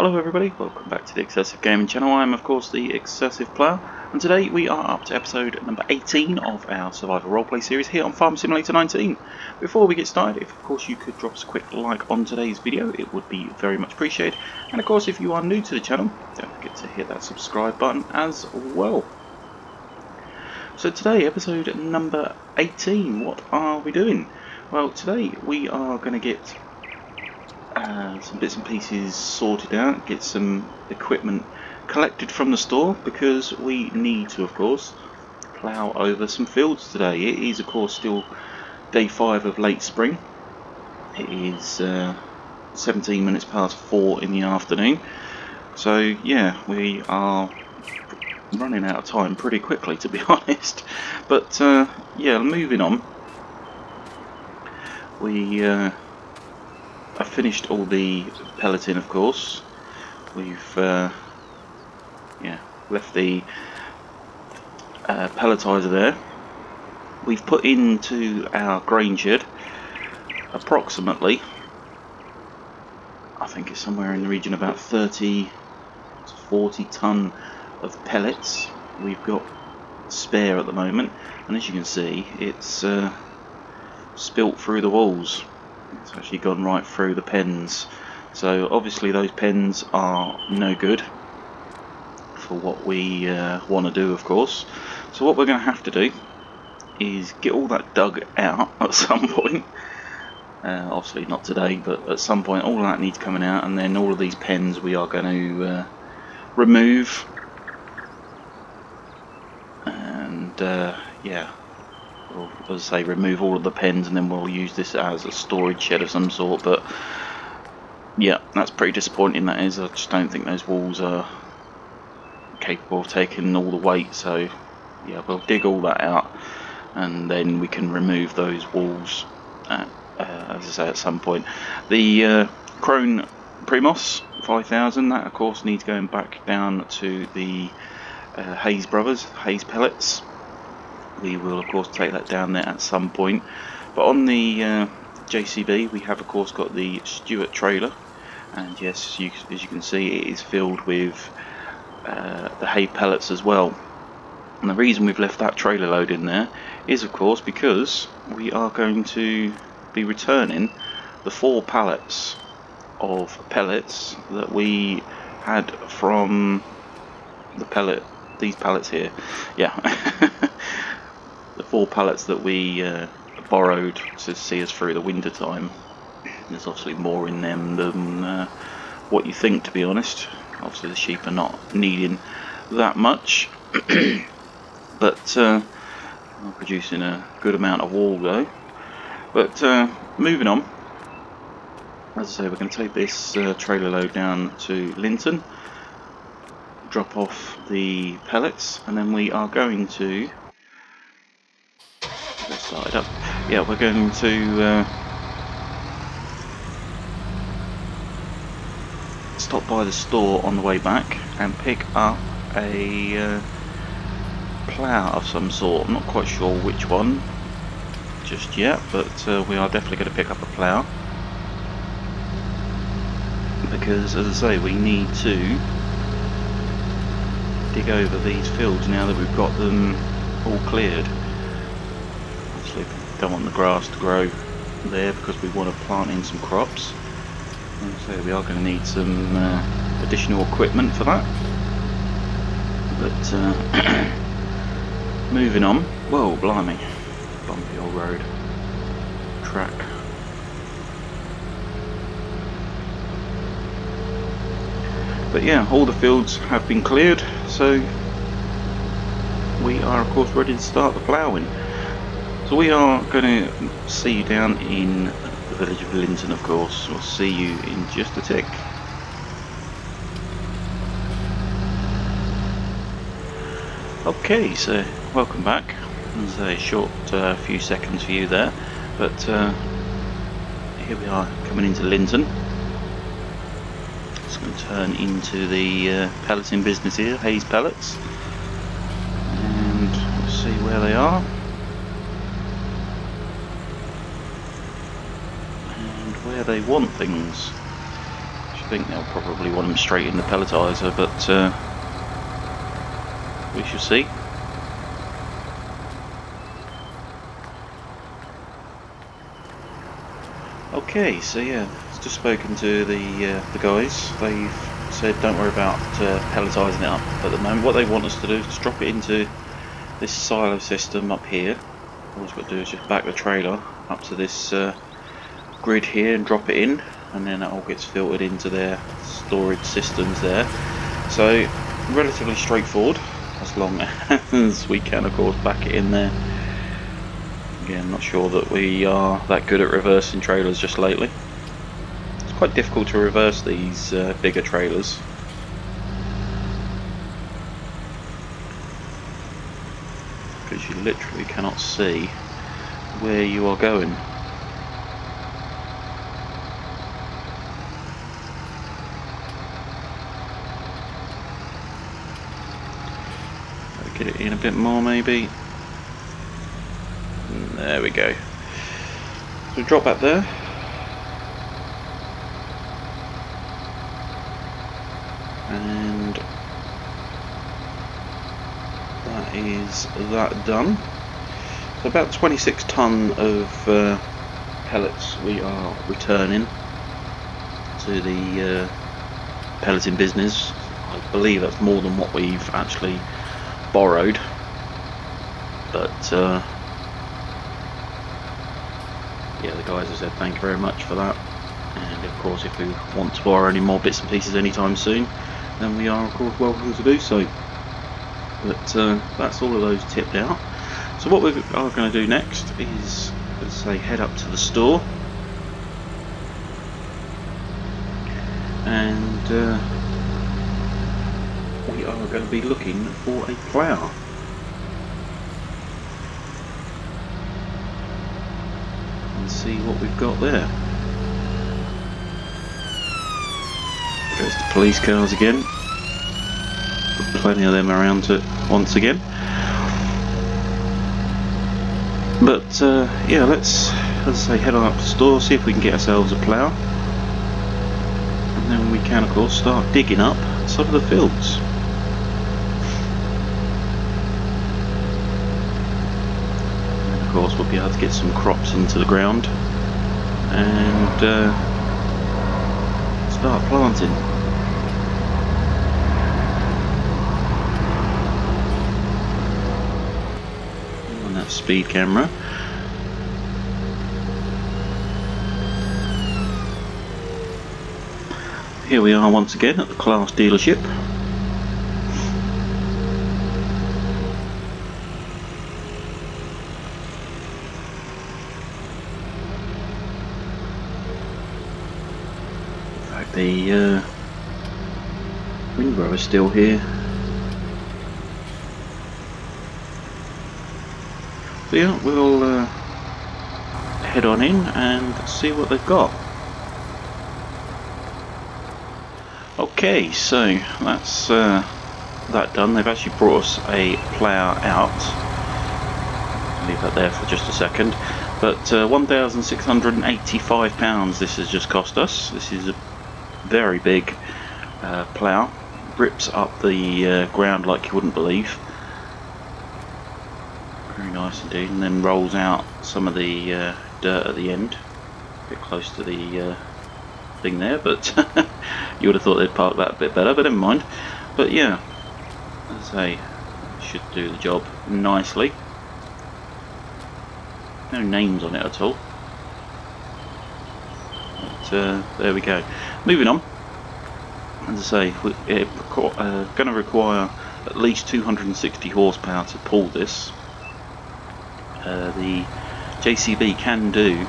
Hello everybody, welcome back to the XsivGaming Channel. I am of course the XsivPlayer, and today we are up to episode number 18 of our survival roleplay series here on Farm Simulator 19. Before we get started, if of course you could drop us a quick like on today's video, it would be very much appreciated. And of course if you are new to the channel, don't forget to hit that subscribe button as well. So today, episode number 18, what are we doing? Well, today we are going to get some bits and pieces sorted out, get some equipment collected from the store, because we need to of course plough over some fields today. It is of course still day 5 of late spring. It is 17 minutes past 4 in the afternoon, so yeah, we are running out of time pretty quickly, to be honest. But yeah, moving on, we I've finished all the pelleting, of course. We've left the pelletizer there. We've put into our grain shed approximately, I think it's somewhere in the region of about 30 to 40 tonne of pellets we've got spare at the moment, and as you can see, it's spilt through the walls. It's actually gone right through the pens, so obviously those pens are no good for what we want to do, of course. So what we're going to have to do is get all that dug out at some point. Obviously not today, but at some point all of that needs coming out, and then all of these pens we are going to remove, and yeah, we'll, as I say, remove all of the pens, and then we'll use this as a storage shed of some sort. But yeah, that's pretty disappointing, that is. I just don't think those walls are capable of taking all the weight, so yeah, we'll dig all that out and then we can remove those walls as I say, at some point. The Crone Primos 5000, that of course needs going back down to the Hayes Brothers, Hayes Pellets. We will of course take that down there at some point. But on the JCB we have of course got the Stewart trailer, and yes, as you can see, it is filled with the hay pellets as well. And the reason we've left that trailer load in there is of course because we are going to be returning the 4 pallets of pellets that we had from these pallets here. Yeah. The 4 pallets that we borrowed to see us through the winter time. There's obviously more in them than what you think, to be honest. Obviously the sheep are not needing that much, but I'm producing a good amount of wool though. But moving on, as I say, we're going to take this trailer load down to Linton, drop off the pellets, and then we are going to start it up. Yeah, we're going to stop by the store on the way back and pick up a plough of some sort. I'm not quite sure which one just yet, but we are definitely going to pick up a plough, because as I say, we need to dig over these fields now that we've got them all cleared. Obviously don't want the grass to grow there because we want to plant in some crops, and so we are going to need some additional equipment for that. But moving on. Whoa, blimey, bumpy old road track. But yeah, all the fields have been cleared, so we are of course ready to start the ploughing. So we are going to see you down in the village of Linton, of course. We'll see you in just a tick. Okay, so welcome back. There's a short few seconds for you there, but here we are coming into Linton. It's going to turn into the pelleting business here, Hayes Pellets, and we'll see where they are and where they want things. think they'll probably want them straight in the pelletizer, but we shall see. Okay, so yeah, I've just spoken to the guys. They've said don't worry about pelletizing it up at the moment. What they want us to do is just drop it into this silo system up here. All we've got to do is just back the trailer up to this grid here and drop it in, and then it all gets filtered into their storage systems there. So relatively straightforward, as long as we can of course back it in there. Again, not sure that we are that good at reversing trailers just lately. It's quite difficult to reverse these bigger trailers. Because you literally cannot see where you are going. Get it in a bit more maybe. There we go. So drop that there. And that is that done. So about 26 tonne of pellets we are returning to the pelleting business. I believe that's more than what we've actually borrowed, but yeah, the guys have said thank you very much for that, and of course if we want to borrow any more bits and pieces anytime soon, then we are of course welcome to do so. But that's all of those tipped out. So what we are going to do next is, let's say, head up to the store and we are going to be looking for a plough. And see what we've got there. There's the police cars again. Plenty of them around once again. But yeah, let's, as I say, head on up to the store, see if we can get ourselves a plough. And then we can of course start digging up some of the fields. And of course we'll be able to get some crops into the ground and start planting. On that speed camera. Here we are once again at the Class dealership. In fact, the windrow is still here. So yeah, we'll head on in and see what they've got. Okay, so that's that done. They've actually brought us a plough out. Leave that there for just a second. But £1,685 this has just cost us. This is a very big plough. Rips up the ground like you wouldn't believe. Very nice indeed, and then rolls out some of the dirt at the end. A bit close to the thing there, but you would have thought they'd park that a bit better, but never mind. But yeah, as I say, should do the job nicely. No names on it at all. But there we go. Moving on. As I say, it's going to require at least 260 horsepower to pull this. The JCB can do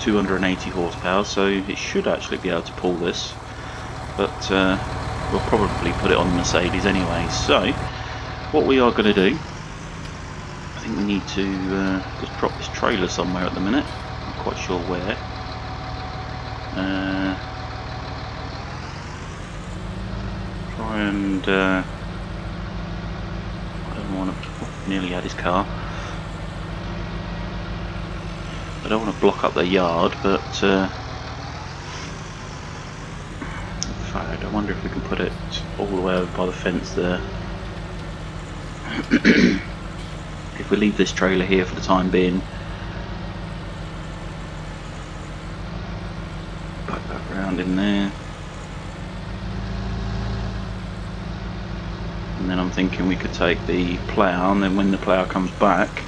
280 horsepower, so it should actually be able to pull this, but we'll probably put it on Mercedes anyway. So what we are going to do, I think we need to just drop this trailer somewhere at the minute. I'm not quite sure where. Try and I don't want to. Nearly had his car. I don't want to block up the yard, but in fact, I wonder if we can put it all the way over by the fence there. If we leave this trailer here for the time being, back that round in there, and then I'm thinking we could take the plough, and then when the plough comes back,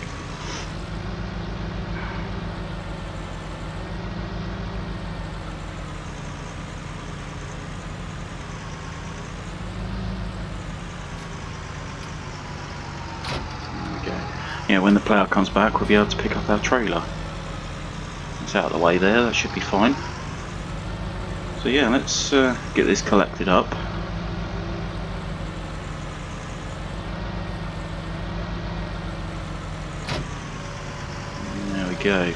yeah, when the plough comes back, we'll be able to pick up our trailer. It's out of the way there, that should be fine. So yeah, let's get this collected up. And there we go.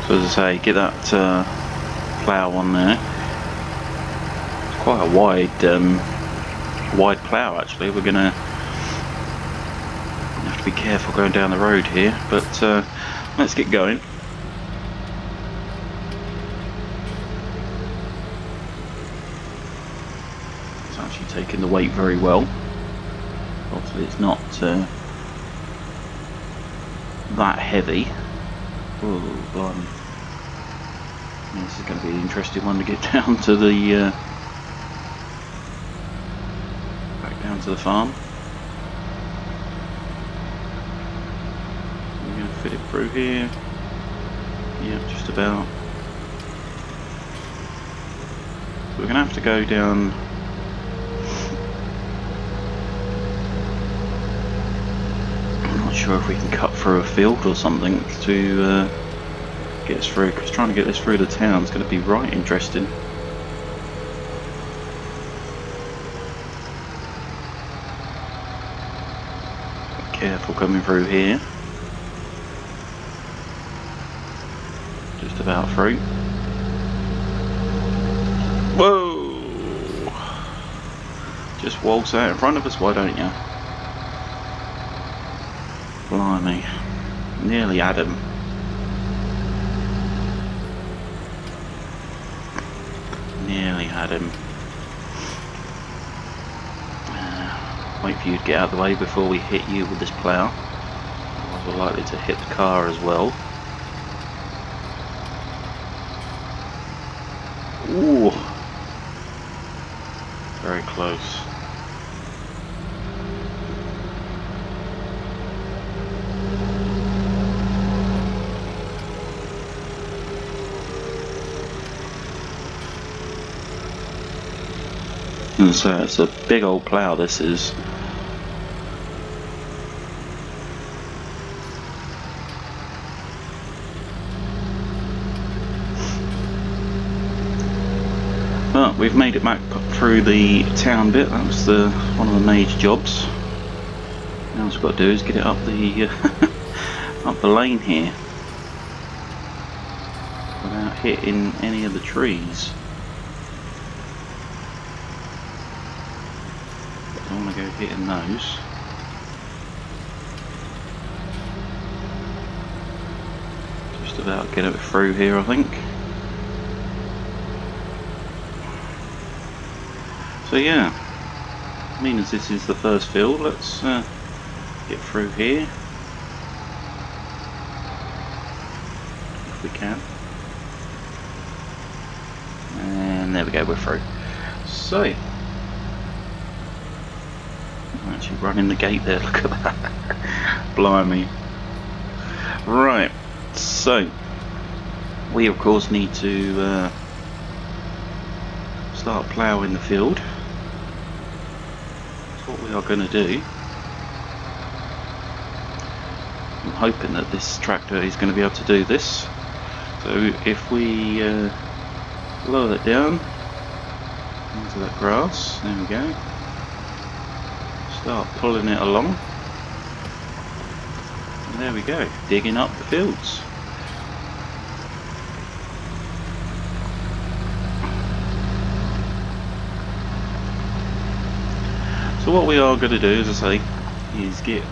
So as I say, get that plough on there. It's quite a wide plough actually. We're gonna have to be careful going down the road here, but let's get going. It's actually taking the weight very well. Obviously it's not that heavy. Oh, blimey. This is going to be an interesting one to get down to the down to the farm. We're going to fit it through here. Yeah, just about. So we're going to have to go down. I'm not sure if we can cut through a field or something to get us through, because trying to get this through the town is going to be right interesting. Careful coming through here. Just about through. Whoa! Just waltz out in front of us, why don't you? Blimey. Nearly had him. Nearly had him. Wait for you to get out of the way before we hit you with this plough. Otherwise we're likely to hit the car as well. Ooh, very close. And so it's a big old plough, this is. But we've made it back through the town bit. That was one of the major jobs. Now what we've got to do is get it up the up the lane here without hitting any of the trees. I don't want to go hitting those. Just about get it through here, I think. So yeah, meaning as this is the first field, let's get through here if we can. And there we go, we're through. So, I'm actually running the gate there, look at that. Blimey. Right, so we of course need to start ploughing the field. What we are going to do. I'm hoping that this tractor is going to be able to do this. So if we lower it down into that grass, there we go. Start pulling it along. And there we go, digging up the fields. So what we are going to do, as I say, is get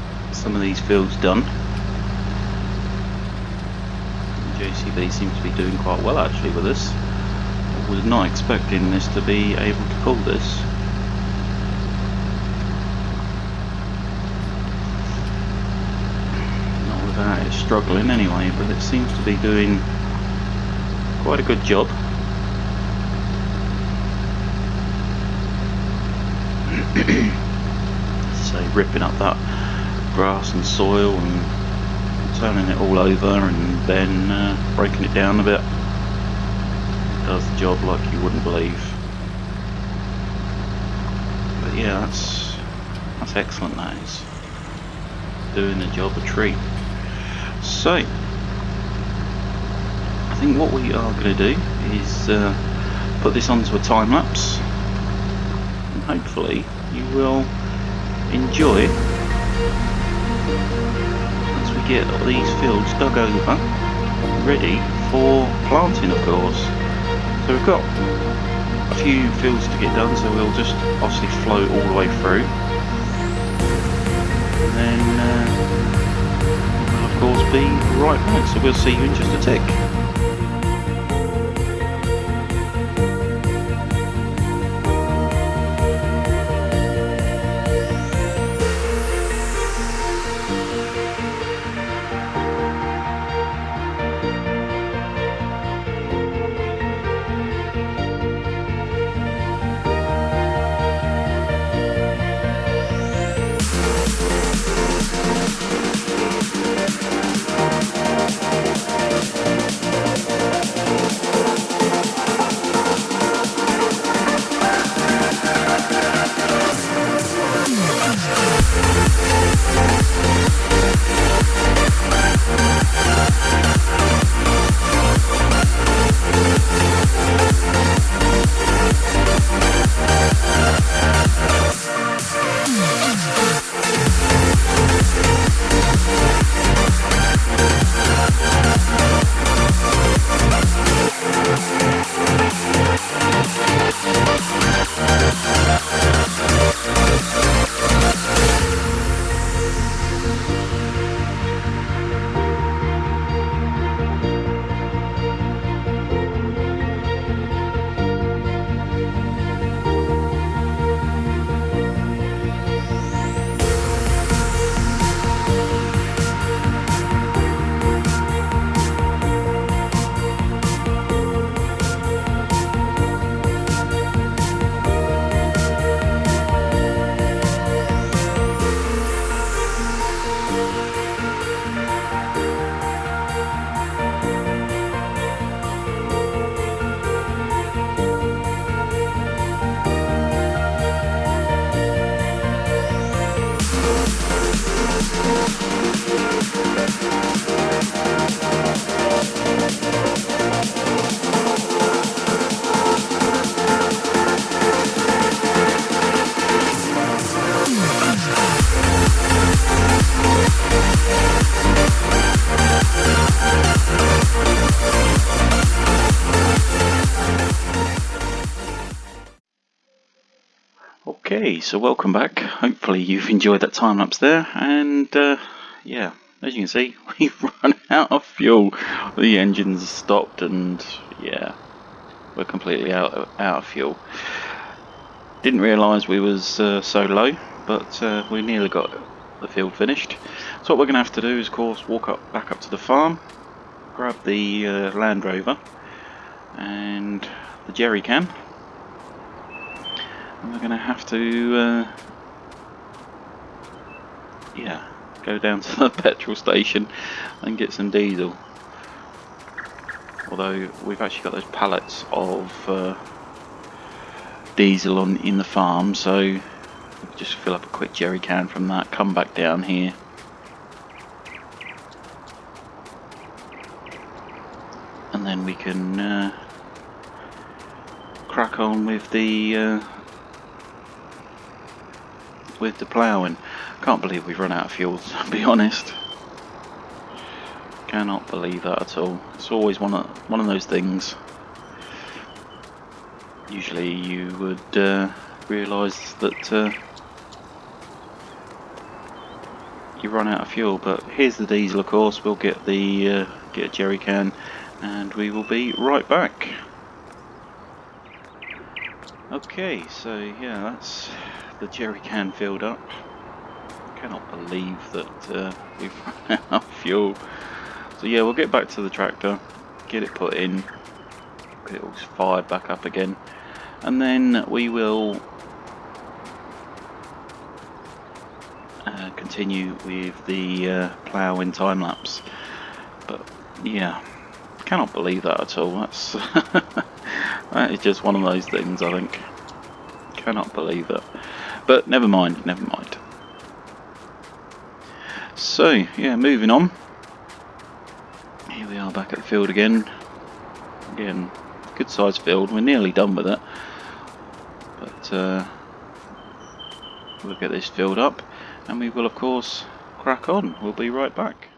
some of these fields done. JCB seems to be doing quite well actually with this. I was not expecting this to be able to pull this. Not without it struggling anyway, but it seems to be doing quite a good job. So ripping up that grass and soil and turning it all over and then breaking it down a bit. It does the job like you wouldn't believe. But yeah, that's excellent, that is. Doing the job a treat. So I think what we are going to do is put this onto a time lapse, and hopefully you will enjoy as we get these fields dug over, ready for planting, of course. So we've got a few fields to get done, so we'll just obviously float all the way through, and then we'll of course be right back. So we'll see you in just a tick. Okay, so welcome back. Hopefully you've enjoyed that time lapse there, and yeah, as you can see, we've run out of fuel. The engines stopped, and yeah, we're completely out of fuel. Didn't realise we was so low, but we nearly got the field finished. So what we're going to have to do is, of course, walk back up to the farm, grab the Land Rover and the jerry can. And we're going to have to, yeah, go down to the petrol station and get some diesel. Although we've actually got those pallets of diesel in the farm, so we'll just fill up a quick jerry can from that, come back down here. And then we can crack on with the ploughing. Can't believe we've run out of fuel, to be honest. Cannot believe that at all. It's always one of those things. Usually you would realise that you run out of fuel. But here's the diesel, of course. We'll get the get a jerry can, and we will be right back. Okay, so yeah, that's the jerry can filled up. Cannot believe that we've run out of fuel. So yeah, we'll get back to the tractor, get it put in, get it all fired back up again, and then we will continue with the ploughing time lapse. But yeah, cannot believe that at all. That's that is just one of those things, I think. Cannot believe it. But never mind, never mind. So yeah, moving on. Here we are back at the field again. Again, good sized field. We're nearly done with it. But we'll get this filled up, and we will of course crack on. We'll be right back.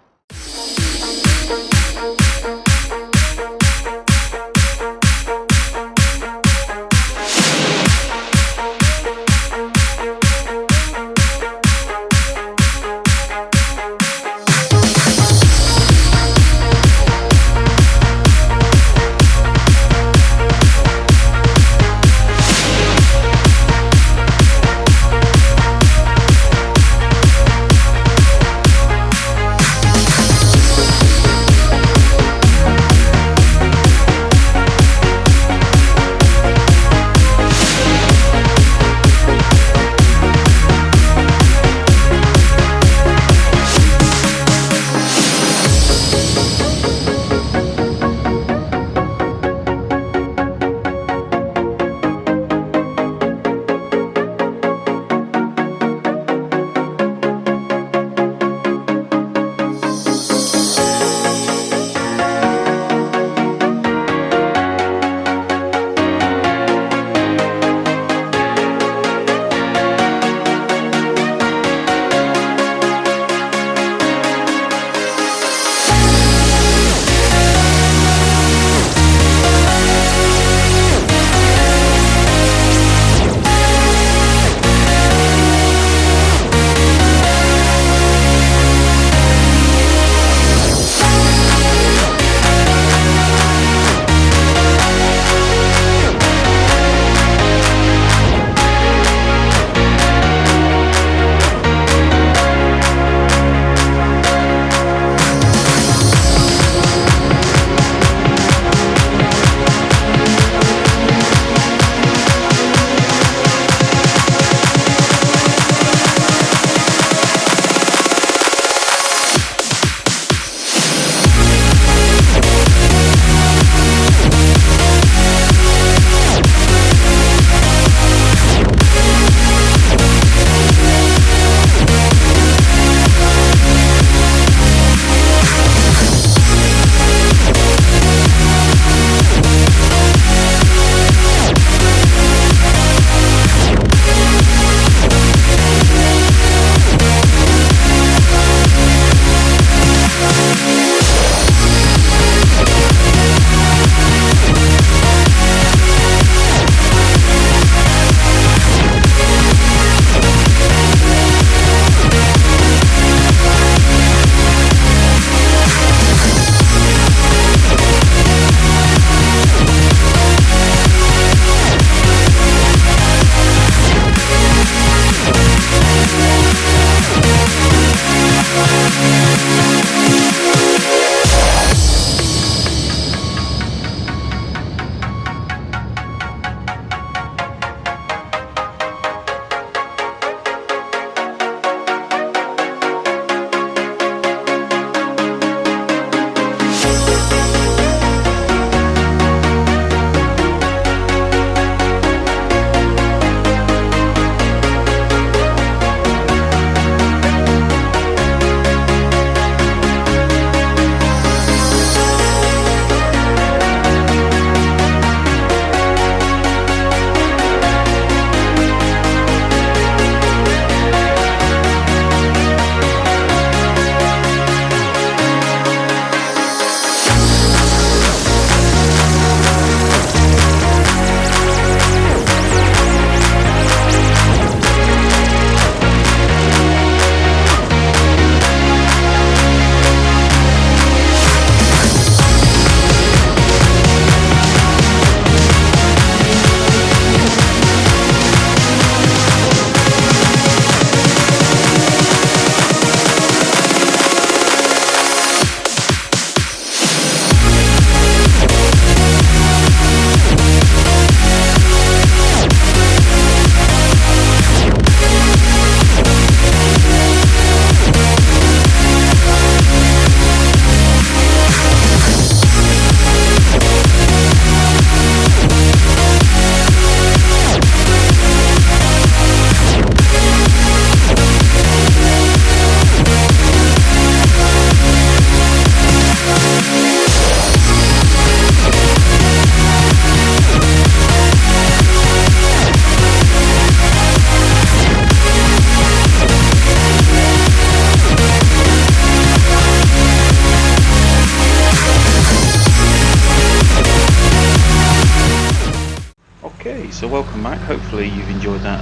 Okay, so welcome back. Hopefully you've enjoyed that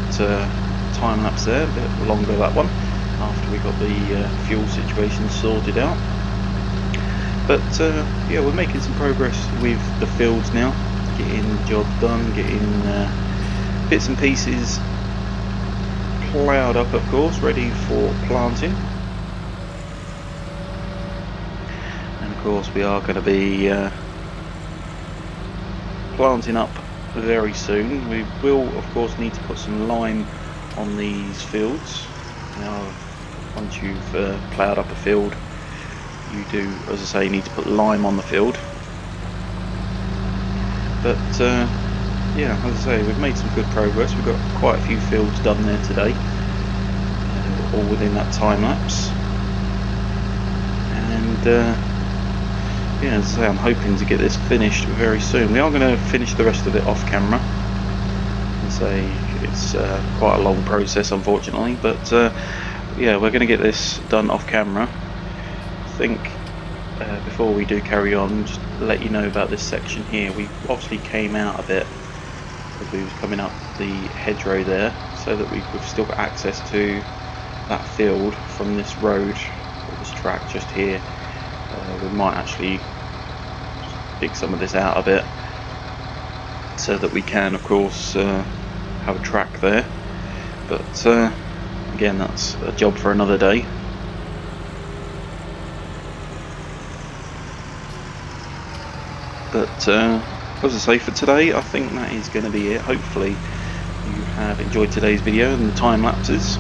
time lapse there, a bit longer that one, after we got the fuel situation sorted out. But yeah, we're making some progress with the fields now, getting the job done, getting bits and pieces ploughed up, of course, ready for planting. And of course we are going to be planting up very soon. We will of course need to put some lime on these fields. Now once you've ploughed up a field, you do, as I say, need to put lime on the field. But yeah, as I say, we've made some good progress. We've got quite a few fields done there today, all within that time lapse. And yeah, as I say, I'm hoping to get this finished very soon. We are going to finish the rest of it off camera. As I say, it's quite a long process, unfortunately, but yeah, we're going to get this done off camera. I think before we do carry on, just to let you know about this section here. We obviously came out a bit as we was coming up the hedgerow there, so that we've still got access to that field from this road, or this track just here. We might actually dig some of this out a bit, so that we can of course have a track there, but again, that's a job for another day. But as I say, for today I think that is going to be it. Hopefully you have enjoyed today's video and the time lapses.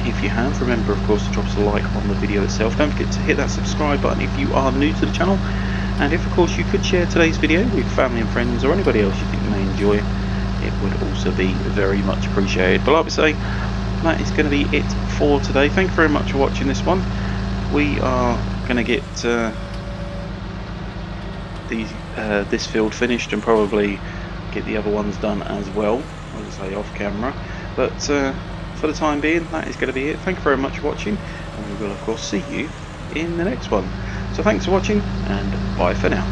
If you have, remember of course to drop us a like on the video itself. Don't forget to hit that subscribe button if you are new to the channel, and if of course you could share today's video with family and friends or anybody else you think may enjoy it, it would also be very much appreciated. But like we say, that is going to be it for today. Thank you very much for watching this one. We are going to get this field finished and probably get the other ones done as well, as I say, off camera. But for the time being, that is going to be it. Thank you very much for watching, and we will of course see you in the next one. So thanks for watching, and bye for now.